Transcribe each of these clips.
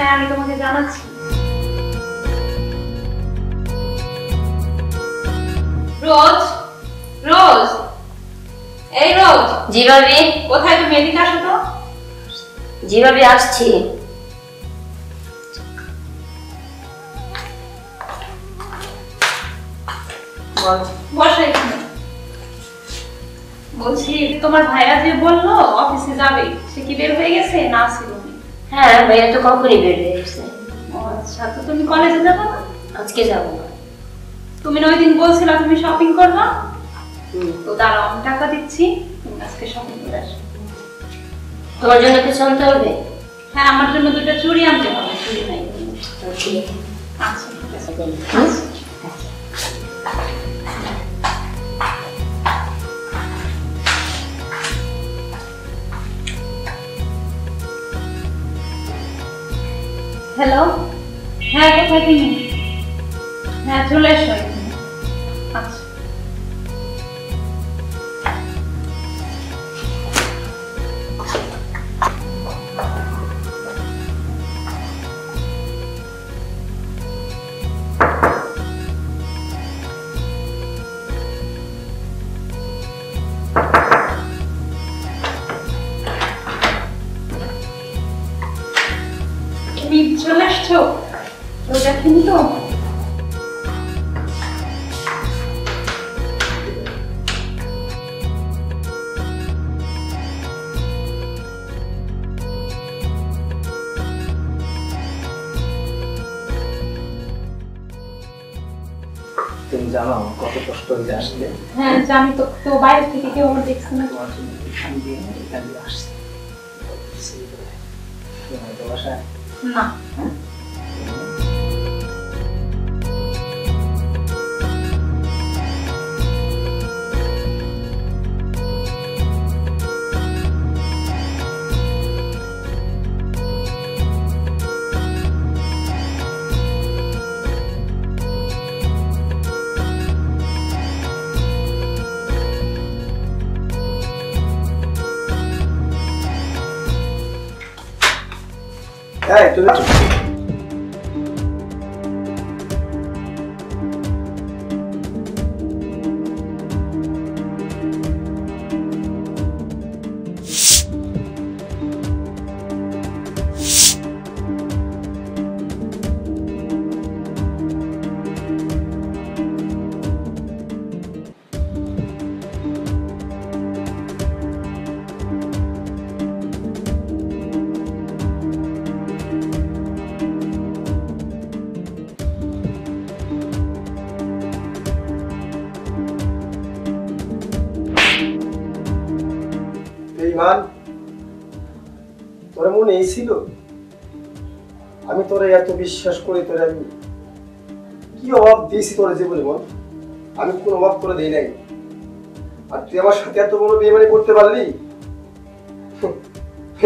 হ্যাঁ আমি তোমাকে জানাচ্ছি। রোজ, রোজ, এই রোজ। জি ভাবি। কোথায় তুমি? এদিকে আসো তো। জি ভাবি আসছি। বসো এখানে। বলছি তোমার ভাইয়া যে বললো অফিসে যাবে, সে কি বের হয়ে গেছে না ছিল? হ্যাঁ ভাইয়া তো কখনই বের হয়ে গেছে। ও আচ্ছা, তো তুমি কলেজে যাবে না? আজকে যাবো না। তুমি ওই দিন বলছিলা তুমি শপিং করবা। তো দাঁড়াও আমি টাকা দিচ্ছি, তুমি আজকে শপিং করে আসো। তোমার জন্য কিছু আনতে হবে? হ্যাঁ আমার জন্য দুটো চুড়ি আনতে হবে। চুড়ি নাই। আচ্ছা ঠিক আছে। হ্যালো, হ্যাঁ কোথায় তুমি? হ্যাঁ চলে এসো। আচ্ছা তুমি চলে আসছো? কেউ দেখেনি তো? তুমি জানো আমার কত কষ্ট হয়ে আসলে। হ্যাঁ জানি তো, তো বাইরে থেকে কেউ আমার দেখছে না। তোমার জন্য এখান দিয়ে আসছে। তোমার বাসায় না। হ্যাঁ তুমি ইমান, তোর মনে এই ছিল আমি তোরে এত বিশ্বাস করি, তোরে আমি কি অভাব দিয়েছি তোর জীবনে বল? আমি কোন অভাব করে দেই নাই, আর তুই আমার সাথে এত বড় বেইমানি করতে পারলি?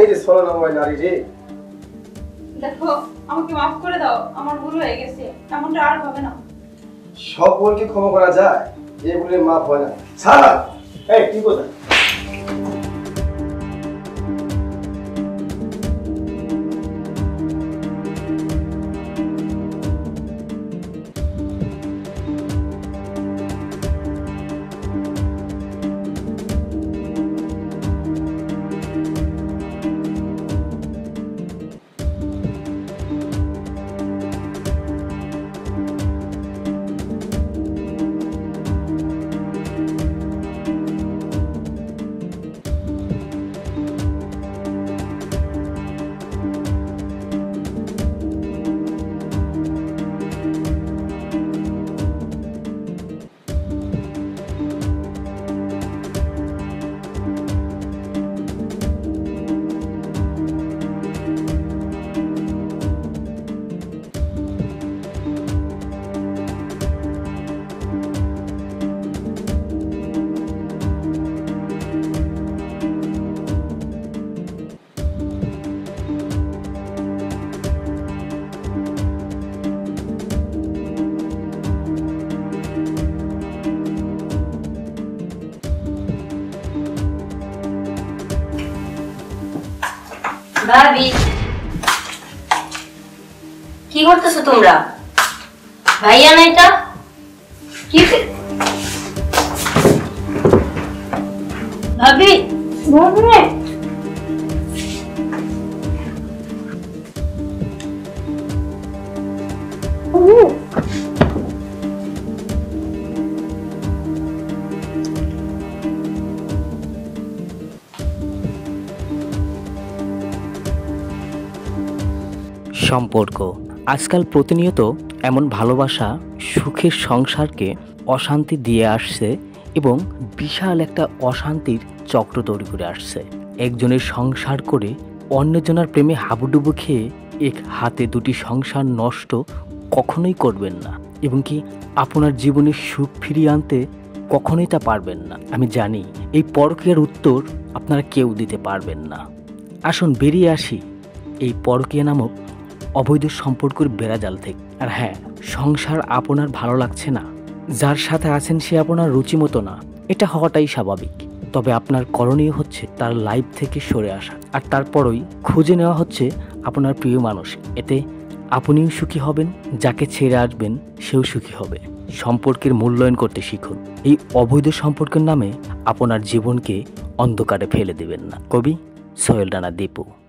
এই যে ছলনাময় নারী রে। দেখো আমাকে মাফ করে দাও, আমার ভুল হয়ে গেছে, এমনটা আর হবে না। সব ভুলকে ক্ষমা করা যায়, যে ভুলের মাপ হয় না। ছাড়। এই কি কথা? ভাবি কি করতেছো তোমরা? ভাইয়া না এটা? কি ভাবি? ভাবি সম্পর্ক আজকাল প্রতিনিয়ত এমন ভালোবাসা সুখের সংসারকে অশান্তি দিয়ে আসছে এবং বিশাল একটা অশান্তির চক্র তৈরি করে আসছে। একজনের সংসার করে অন্যজনের প্রেমে হাবুডুবু খেয়ে এক হাতে দুটি সংসার নষ্ট কখনোই করবেন না এবং কি আপনার জীবনে সুখ ফিরিয়ে আনতে কখনোই তা পারবেন না। আমি জানি এই পরকীয়ার উত্তর আপনারা কেউ দিতে পারবেন না। আসুন বেরিয়ে আসি এই পরকীয়া নামক অবৈধ সম্পর্কের বেড়াজাল থেকে। আর হ্যাঁ, সংসার আপনার ভালো লাগছে না, যার সাথে আছেন সে আপনার রুচি মতো না, এটা হওয়াটাই স্বাভাবিক। তবে আপনার করণীয় হচ্ছে তার লাইফ থেকে সরে আসা, আর তারপরই খুঁজে নেওয়া হচ্ছে আপনার প্রিয় মানুষ। এতে আপনিও সুখী হবেন, যাকে ছেড়ে আসবেন সেও সুখী হবে। সম্পর্কের মূল্যায়ন করতে শিখুন। এই অবৈধ সম্পর্কের নামে আপনার জীবনকে অন্ধকারে ফেলে দেবেন না। কবি সোহেল রানা দীপু।